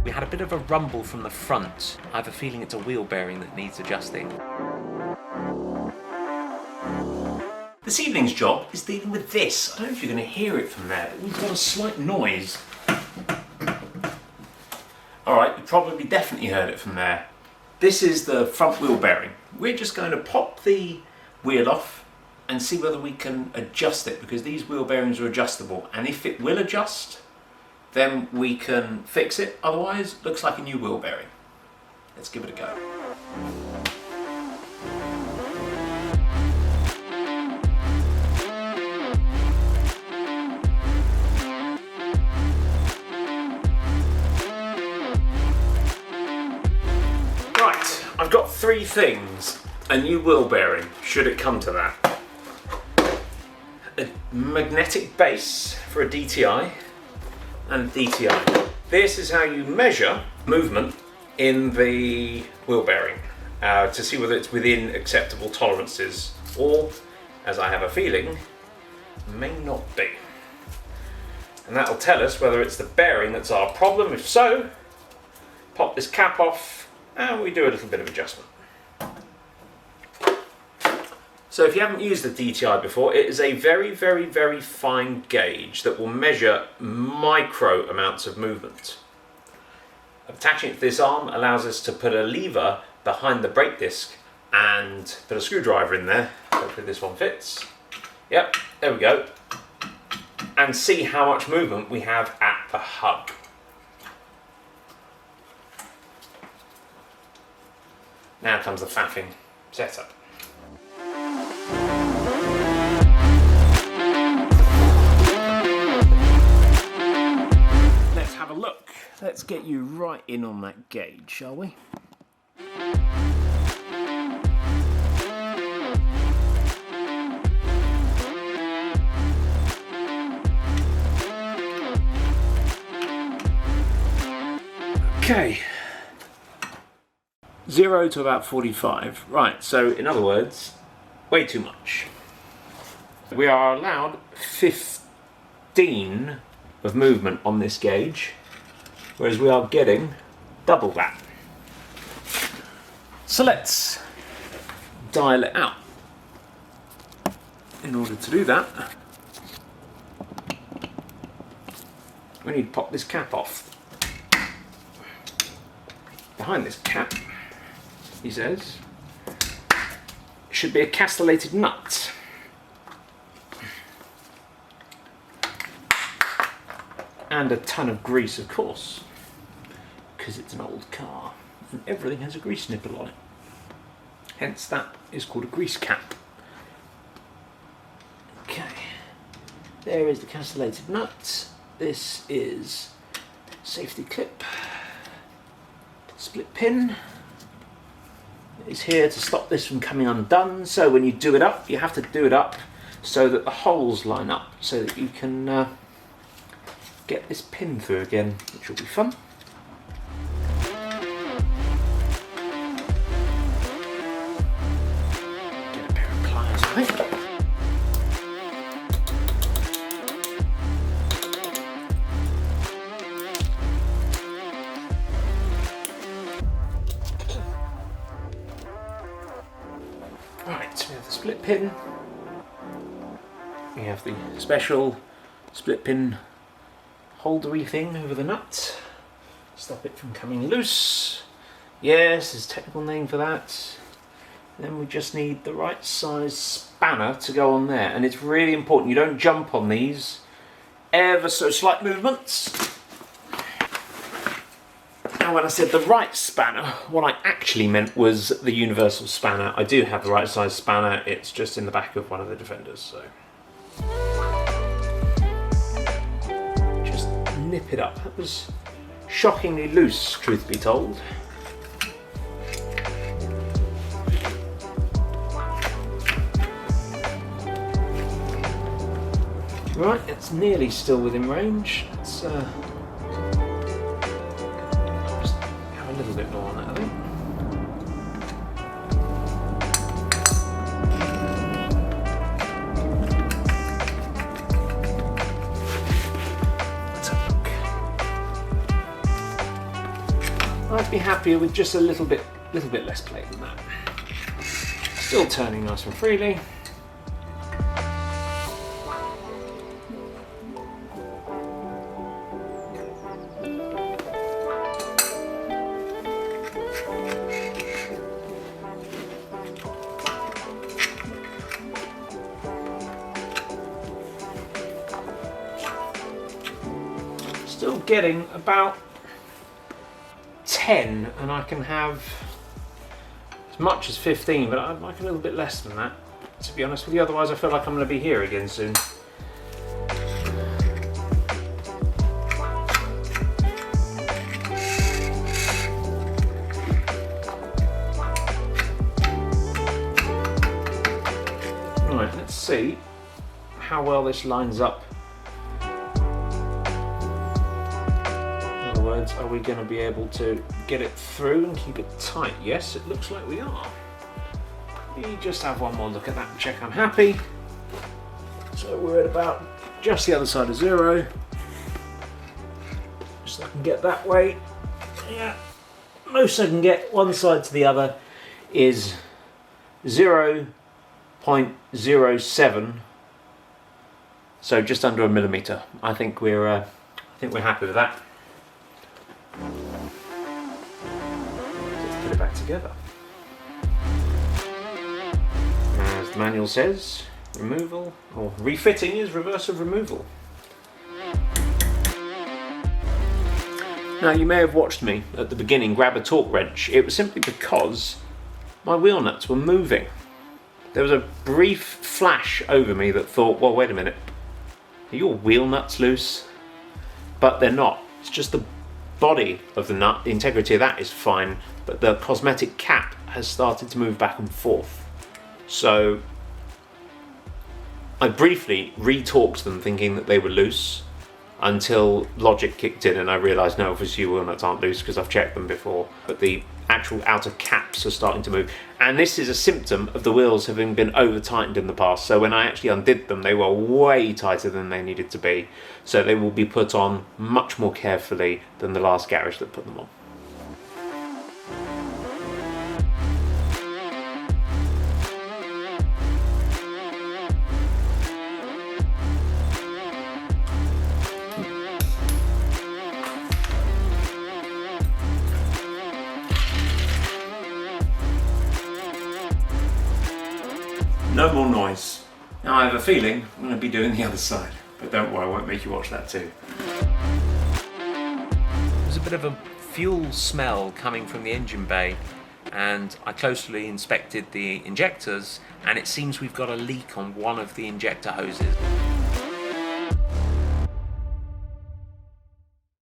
We had a bit of a rumble from the front. I have a feeling it's a wheel bearing that needs adjusting. This evening's job is dealing with this. I don't know if you're going to hear it from there, but we've got a slight noise. Alright, you probably definitely heard it from there. This is the front wheel bearing. We're just going to pop the wheel off and see whether we can adjust it, because these wheel bearings are adjustable, and if it will adjust, then we can fix it. Otherwise, it looks like a new wheel bearing. Let's give it a go. Right, I've got three things. A new wheel bearing, should it come to that. A magnetic base for a DTI, and DTI. This is how you measure movement in the wheel bearing to see whether it's within acceptable tolerances, or, as I have a feeling, may not be. And that'll tell us whether it's the bearing that's our problem. If so, pop this cap off and we do a little bit of adjustment. So if you haven't used the DTI before, it is a very, very, very fine gauge that will measure micro amounts of movement. Attaching it to this arm allows us to put a lever behind the brake disc and put a screwdriver in there. Hopefully this one fits. Yep, there we go. And see how much movement we have at the hub. Now comes the faffing setup. Let's have a look. Let's get you right in on that gauge, shall we? Okay. 0 to about 45. Right, so in other words, way too much. We are allowed 15 of movement on this gauge, whereas we are getting double that. So let's dial it out. In order to do that, we need to pop this cap off. Behind this cap, he says, should be a castellated nut. And a ton of grease, of course, because it's an old car and everything has a grease nipple on it. Hence that is called a grease cap. Okay, there is the castellated nut. This is safety clip. Split pin is here to stop this from coming undone. So when you do it up, you have to do it up so that the holes line up, so that you can get this pin through again, which will be fun. Get a pair of pliers, I think. Right, we have the split pin. We have the special split pin holdery thing over the nut. Stop it from coming loose. Yes, there's a technical name for that. Then we just need the right size spanner to go on there. And it's really important you don't jump on these. Ever so slight movements. Now when I said the right spanner, what I actually meant was the universal spanner. I do have the right size spanner, it's just in the back of one of the Defenders, so. Just nip it up. That was shockingly loose, truth be told. Right, it's nearly still within range. Let's just have a little bit more on that, I think. Let's have a look. I'd be happier with just a little bit less play than that. Still turning nice and freely. Still getting about 10, and I can have as much as 15, but I'd like a little bit less than that, to be honest with you. Otherwise I feel like I'm going to be here again soon. Right, let's see how well this lines up. Are we going to be able to get it through and keep it tight? Yes, it looks like we are. Let me just have one more look at that and check I'm happy. So we're at about just the other side of 0. Just so I can get that way. Yeah, most I can get one side to the other is 0.07. So just under a millimetre. I think we're happy with that. Let's put it back together. As the manual says, removal or refitting is reverse of removal. Now you may have watched me at the beginning grab a torque wrench. It was simply because my wheel nuts were moving. There was a brief flash over me that thought, well, wait a minute, are your wheel nuts loose? But they're not. It's just the body of the nut, the integrity of that is fine, but the cosmetic cap has started to move back and forth. So I briefly re-torqued them thinking that they were loose until logic kicked in and I realised no, obviously wheel nuts aren't loose because I've checked them before, but the actual outer caps are starting to move, and this is a symptom of the wheels having been over tightened in the past. So when I actually undid them, they were way tighter than they needed to be, so they will be put on much more carefully than the last garage that put them on. No more noise. Now I have a feeling I'm going to be doing the other side, but don't worry, I won't make you watch that too. There's a bit of a fuel smell coming from the engine bay, and I closely inspected the injectors, and it seems we've got a leak on one of the injector hoses.